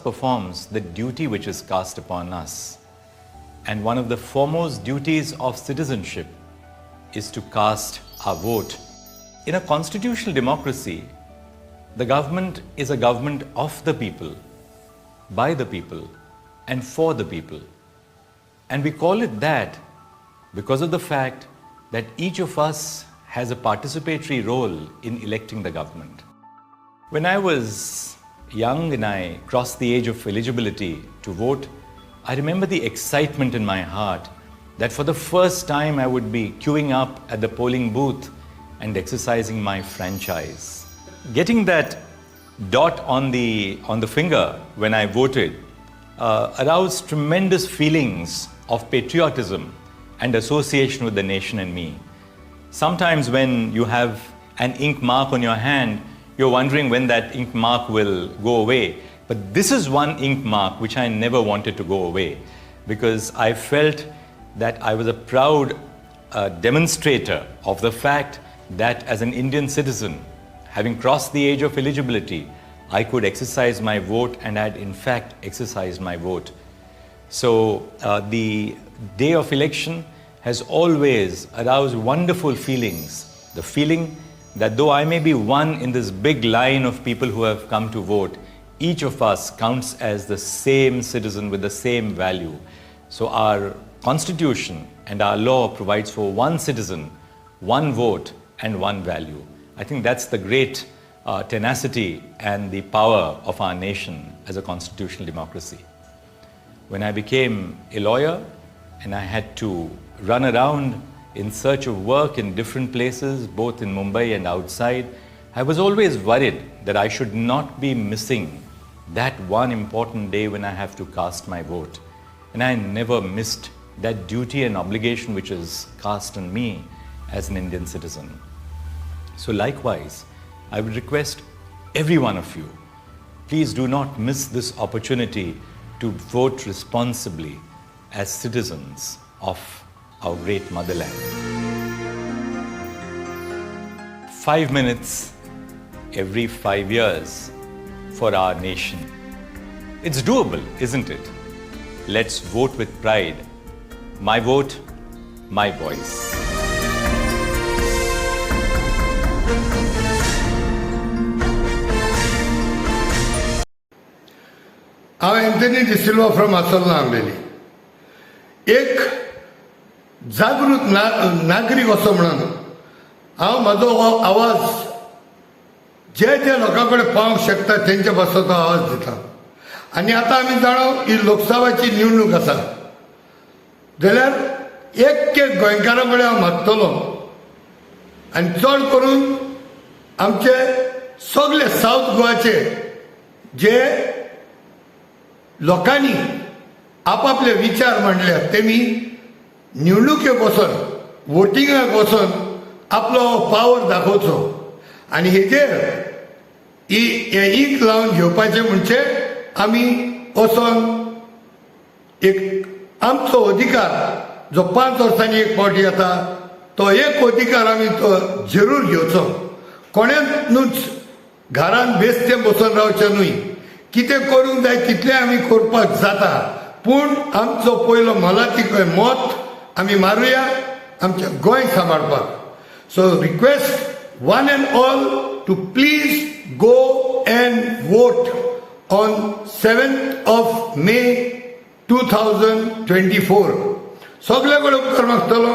performs the duty which is cast upon us. And one of the foremost duties of citizenship is to cast our vote. In a constitutional democracy, the government is a government of the people, by the people, and for the people. And we call it that because of the fact that each of us has a participatory role in electing the government. When I was young and I crossed the age of eligibility to vote, I remember the excitement in my heart that for the first time I would be queuing up at the polling booth and exercising my franchise. Getting that dot on the finger when I voted aroused tremendous feelings of patriotism and association with the nation and me. Sometimes when you have an ink mark on your hand, you're wondering when that ink mark will go away. But this is one ink mark which I never wanted to go away, because I felt that I was a proud demonstrator of the fact that as an Indian citizen, having crossed the age of eligibility, I could exercise my vote, and I had in fact exercised my vote. So the day of election has always aroused wonderful feelings. The feeling that though I may be one in this big line of people who have come to vote, each of us counts as the same citizen with the same value. So our constitution and our law provides for one citizen, one vote, and one value. I think that's the great tenacity and the power of our nation as a constitutional democracy. When I became a lawyer and I had to run around in search of work in different places, both in Mumbai and outside, I was always worried that I should not be missing that one important day when I have to cast my vote. And I never missed that duty and obligation which is cast on me as an Indian citizen. So likewise, I would request every one of you, please do not miss this opportunity to vote responsibly as citizens of our great motherland. 5 minutes every 5 years for our nation. It's doable, isn't it? Let's vote with pride. My vote, my voice. I'm Anthony De Silva from Asalna Ambeli. एक जागृत नागरिक असो म्हणून हांव म्हजो आवाज जे लोकांकडे पावंक शकता तेंच्या पासो तो आवाज दिता. आनी आतां आमी जाणो ही लोकसभाची निवडणूक आसा जाल्यार एक गोंयकारा कडेन हांव मागतलो, आनी चड करून आमचे सगळे सावथ गोवाचे जे लोकांनी आपापले विचार मांडल्यात तेमी निवडणुकेक वचून वोटिंगाक वचून आपलो पावर दाखोवचो. आनी हेजेर हे ईंक लावन घेवपाचें म्हणजे आमी वचोन एक आमचो अधिकार जो 5 वर्सांनी एक फावटी येता तो एक अधिकार आमी तो जरूर घेवचो. कोणेंच घरान बेस्तें बसून रावचें न्हय. कितें करूंक जाय तितलें आमी करपाक जाता, पूण आमचो पयलो मोलाची मत आमी मारुया आमचें गोंय सांबाळपाक. So request one and all to please go and vote on 7th of May 2024. सगळे कडेन उपकार मागतलो,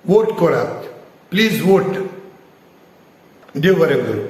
वोट करात, प्लीज वोट. देव बरें करूं.